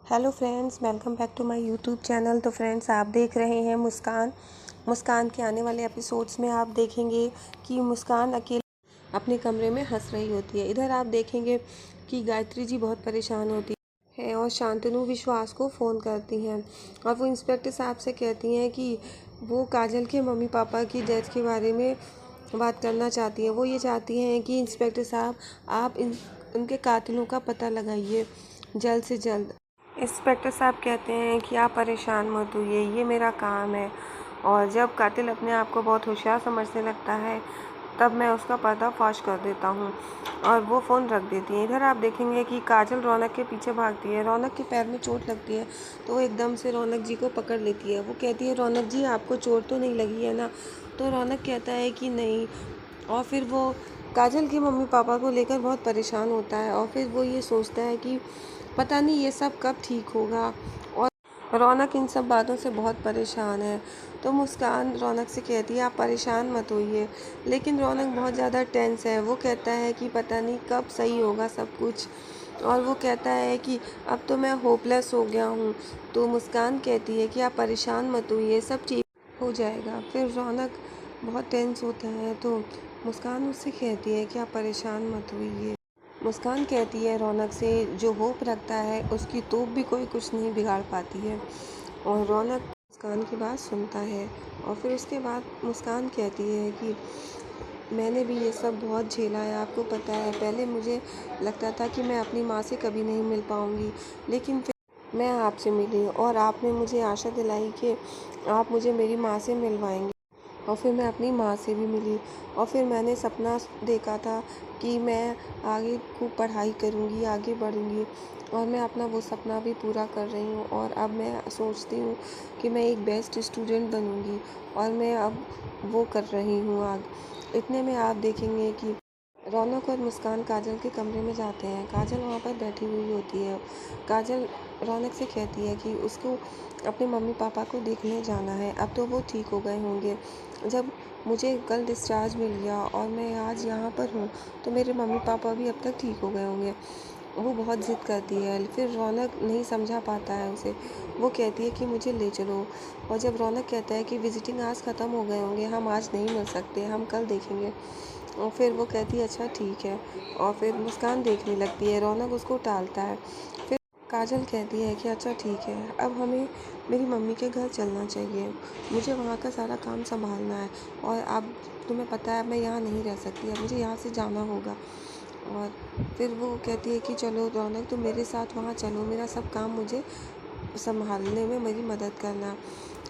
Hello friends, welcome back to my YouTube channel. तो friends, आप देख रहे हैं मुस्कान के आने वाले एपिसोड्स में आप देखेंगे कि मुस्कान अकेले अपने कमरे में हंस रही होती है। इधर आप देखेंगे कि गायत्री जी बहुत परेशान होती है और शांतनु विश्वास को फ़ोन करती हैं और वो इंस्पेक्टर साहब से कहती हैं कि वो काजल के मम्मी पापा की डेथ के बारे में बात करना चाहती हैं। वो ये चाहती हैं कि इंस्पेक्टर साहब आप उनके कातिलों का पता लगाइए जल्द से जल्द। इंस्पेक्टर साहब कहते हैं कि आप परेशान मत होइए, ये मेरा काम है। और जब कातिल अपने आप को बहुत होशियार समझने लगता है तब मैं उसका पर्दाफाश कर देता हूँ। और वो फ़ोन रख देती है। इधर आप देखेंगे कि काजल रौनक के पीछे भागती है। रौनक के पैर में चोट लगती है तो वो एकदम से रौनक जी को पकड़ लेती है। वो कहती है, रौनक जी आपको चोट तो नहीं लगी है ना? तो रौनक कहता है कि नहीं। और फिर वो काजल के मम्मी पापा को लेकर बहुत परेशान होता है और फिर वो ये सोचता है कि पता नहीं ये सब कब ठीक होगा। और रौनक इन सब बातों से बहुत परेशान है। तो मुस्कान रौनक से कहती है, आप परेशान मत होइए। लेकिन रौनक बहुत ज़्यादा टेंस है। वो कहता है कि पता नहीं कब सही होगा सब कुछ। और वो कहता है कि अब तो मैं होपलेस हो गया हूँ। तो मुस्कान कहती है कि आप परेशान मत होइए, सब ठीक हो जाएगा। फिर रौनक बहुत टेंस होता है तो मुस्कान उससे कहती है कि आप परेशान मत होइए। मुस्कान कहती है रौनक से, जो होप रखता है उसकी तोप भी कोई कुछ नहीं बिगाड़ पाती है। और रौनक मुस्कान की बात सुनता है। और फिर उसके बाद मुस्कान कहती है कि मैंने भी ये सब बहुत झेला है। आपको पता है, पहले मुझे लगता था कि मैं अपनी माँ से कभी नहीं मिल पाऊँगी, लेकिन फिर मैं आपसे मिली और आपने मुझे आशा दिलाई कि आप मुझे मेरी माँ से मिलवाएंगे। और फिर मैं अपनी माँ से भी मिली और फिर मैंने सपना देखा था कि मैं आगे खूब पढ़ाई करूँगी, आगे बढ़ूँगी। और मैं अपना वो सपना भी पूरा कर रही हूँ। और अब मैं सोचती हूँ कि मैं एक बेस्ट स्टूडेंट बनूँगी और मैं अब वो कर रही हूँ आगे। इतने में आप देखेंगे कि रौनक और मुस्कान काजल के कमरे में जाते हैं। काजल वहाँ पर बैठी हुई होती है। काजल रौनक से कहती है कि उसको अपने मम्मी पापा को देखने जाना है। अब तो वो ठीक हो गए होंगे। जब मुझे कल डिस्चार्ज मिल गया और मैं आज यहाँ पर हूँ तो मेरे मम्मी पापा भी अब तक ठीक हो गए होंगे। वो बहुत ज़िद करती है। फिर रौनक नहीं समझा पाता है उसे। वो कहती है कि मुझे ले चलो। और जब रौनक कहता है कि विजिटिंग आज ख़त्म हो गए होंगे, हम आज नहीं मिल सकते, हम कल देखेंगे। और फिर वो कहती है अच्छा ठीक है। और फिर मुस्कान देखने लगती है। रौनक उसको टालता है। फिर काजल कहती है कि अच्छा ठीक है, अब हमें मेरी मम्मी के घर चलना चाहिए। मुझे वहाँ का सारा काम संभालना है और अब तुम्हें पता है मैं यहाँ नहीं रह सकती, अब मुझे यहाँ से जाना होगा। और फिर वो कहती है कि चलो रौनक, तुम मेरे साथ वहाँ चलो, मेरा सब काम मुझे संभालने में मेरी मदद करना।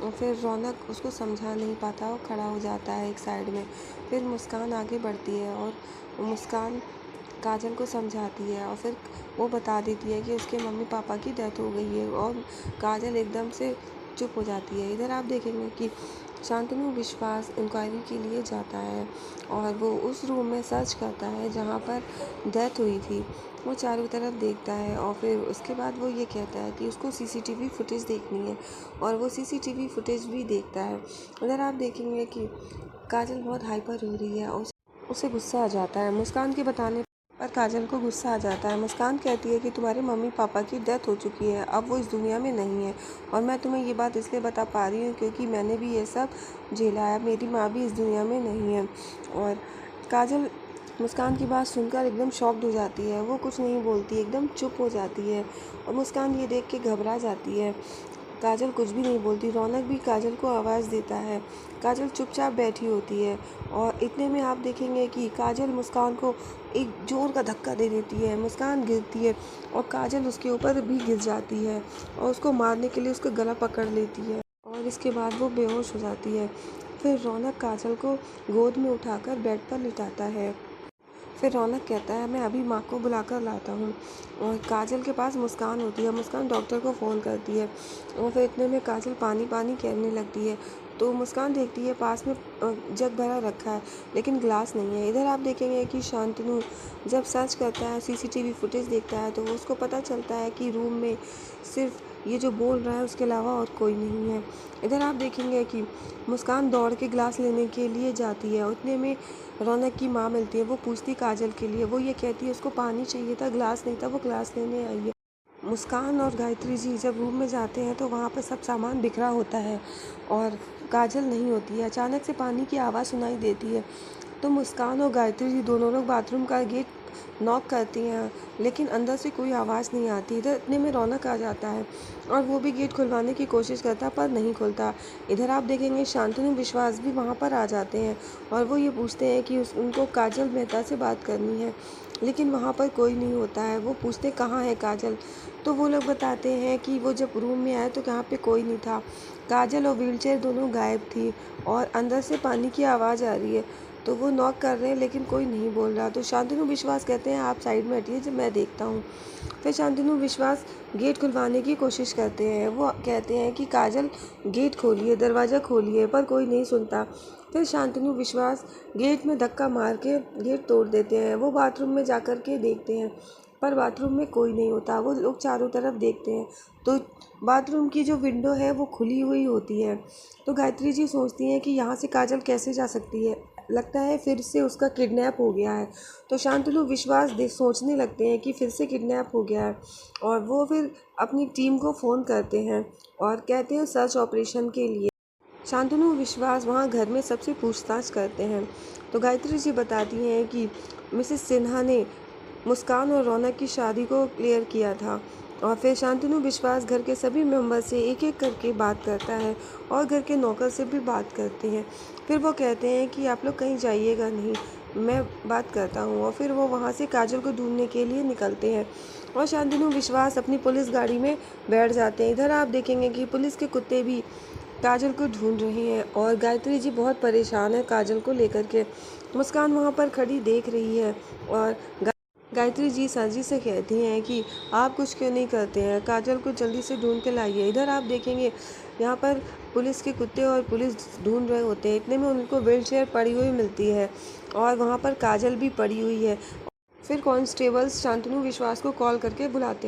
और फिर रौनक उसको समझा नहीं पाता और खड़ा हो जाता है एक साइड में। फिर मुस्कान आगे बढ़ती है और मुस्कान काजल को समझाती है और फिर वो बता देती है कि उसके मम्मी पापा की डेथ हो गई है। और काजल एकदम से चुप हो जाती है। इधर आप देखेंगे कि शांतनु विश्वास इंक्वायरी के लिए जाता है और वो उस रूम में सर्च करता है जहाँ पर डेथ हुई थी। वो चारों तरफ देखता है और फिर उसके बाद वो ये कहता है कि उसको सीसीटीवी फुटेज देखनी है और वो सीसीटीवी फुटेज भी देखता है। उधर आप देखेंगे कि काजल बहुत हाइपर हो रही है और उसे गुस्सा आ जाता है। मुस्कान के बताने पर काजल को गुस्सा आ जाता है। मुस्कान कहती है कि तुम्हारे मम्मी पापा की डेथ हो चुकी है, अब वो इस दुनिया में नहीं है। और मैं तुम्हें ये बात इसलिए बता पा रही हूँ क्योंकि मैंने भी ये सब झेला है, मेरी माँ भी इस दुनिया में नहीं है। और काजल मुस्कान की बात सुनकर एकदम शॉक्ड हो जाती है। वो कुछ नहीं बोलती, एकदम चुप हो जाती है। और मुस्कान ये देख के घबरा जाती है। काजल कुछ भी नहीं बोलती। रौनक भी काजल को आवाज़ देता है। काजल चुपचाप बैठी होती है। और इतने में आप देखेंगे कि काजल मुस्कान को एक ज़ोर का धक्का दे देती है। मुस्कान गिरती है और काजल उसके ऊपर भी गिर जाती है और उसको मारने के लिए उसका गला पकड़ लेती है और इसके बाद वो बेहोश हो जाती है। फिर रौनक काजल को गोद में उठाकर बेड पर लिटाता है। फिर रौनक कहता है मैं अभी माँ को बुलाकर लाता हूँ। और काजल के पास मुस्कान होती है। मुस्कान डॉक्टर को फ़ोन करती है और फिर इतने में काजल पानी पानी कहने लगती है। तो मुस्कान देखती है पास में जग भरा रखा है लेकिन ग्लास नहीं है। इधर आप देखेंगे कि शांतनु जब सर्च करता है, सीसीटीवी फुटेज देखता है तो उसको पता चलता है कि रूम में सिर्फ ये जो बोल रहा है उसके अलावा और कोई नहीं है। इधर आप देखेंगे कि मुस्कान दौड़ के ग्लास लेने के लिए जाती है। उतने में रौनक की माँ मिलती है। वो पूछती काजल के लिए, वो ये कहती है उसको पानी चाहिए था, ग्लास नहीं था, वो ग्लास लेने आई है। मुस्कान और गायत्री जी जब रूम में जाते हैं तो वहाँ पर सब सामान बिखरा होता है और काजल नहीं होती है। अचानक से पानी की आवाज़ सुनाई देती है तो मुस्कान और गायत्री जी दोनों लोग बाथरूम का गेट नॉक करती हैं, लेकिन अंदर से कोई आवाज़ नहीं आती। इधर इतने में रौनक आ जाता है और वो भी गेट खुलवाने की कोशिश करता पर नहीं खुलता। इधर आप देखेंगे शांतनु विश्वास भी वहाँ पर आ जाते हैं और वो ये पूछते हैं कि उनको काजल मेहता से बात करनी है, लेकिन वहाँ पर कोई नहीं होता है। वो पूछते कहाँ है काजल, तो वो लोग बताते हैं कि वो जब रूम में आए तो यहाँ पे कोई नहीं था। काजल और व्हीलचेयर दोनों गायब थी और अंदर से पानी की आवाज़ आ रही है। तो वो नॉक कर रहे हैं लेकिन कोई नहीं बोल रहा। तो शांतनु विश्वास कहते हैं आप साइड में हटिए जब मैं देखता हूँ। फिर शांतनु विश्वास गेट खुलवाने की कोशिश करते हैं। वो कहते हैं कि काजल गेट खोलिए, दरवाज़ा खोलिए, पर कोई नहीं सुनता। फिर शांतनु विश्वास गेट में धक्का मार के गेट तोड़ देते हैं। वो बाथरूम में जा कर के देखते हैं पर बाथरूम में कोई नहीं होता। वो लोग चारों तरफ देखते हैं तो बाथरूम की जो विंडो है वो खुली हुई होती है। तो गायत्री जी सोचती हैं कि यहाँ से काजल कैसे जा सकती है, लगता है फिर से उसका किडनैप हो गया है। तो शांतनु विश्वास सोचने लगते हैं कि फिर से किडनैप हो गया है और वो फिर अपनी टीम को फ़ोन करते हैं और कहते हैं सर्च ऑपरेशन के लिए। शांतनु विश्वास वहाँ घर में सबसे पूछताछ करते हैं तो गायत्री जी बताती हैं कि मिसेस सिन्हा ने मुस्कान और रौनक की शादी को क्लियर किया था। और फिर शांतनु विश्वास घर के सभी मेंबर से एक एक करके बात करता है और घर के नौकर से भी बात करते हैं। फिर वो कहते हैं कि आप लोग कहीं जाइएगा नहीं, मैं बात करता हूँ। और फिर वो वहाँ से काजल को ढूंढने के लिए निकलते हैं और शांतनु विश्वास अपनी पुलिस गाड़ी में बैठ जाते हैं। इधर आप देखेंगे कि पुलिस के कुत्ते भी काजल को ढूंढ रहे हैं और गायत्री जी बहुत परेशान है काजल को लेकर के। मुस्कान वहाँ पर खड़ी देख रही है और गायत्री जी सर जी से कहती हैं कि आप कुछ क्यों नहीं करते हैं, काजल को जल्दी से ढूंढ के लाइए। इधर आप देखेंगे यहाँ पर पुलिस के कुत्ते और पुलिस ढूंढ रहे होते हैं। इतने में उनको व्हीलचेयर पड़ी हुई मिलती है और वहाँ पर काजल भी पड़ी हुई है। फिर कांस्टेबल्स शांतनु विश्वास को कॉल करके बुलाते हैं।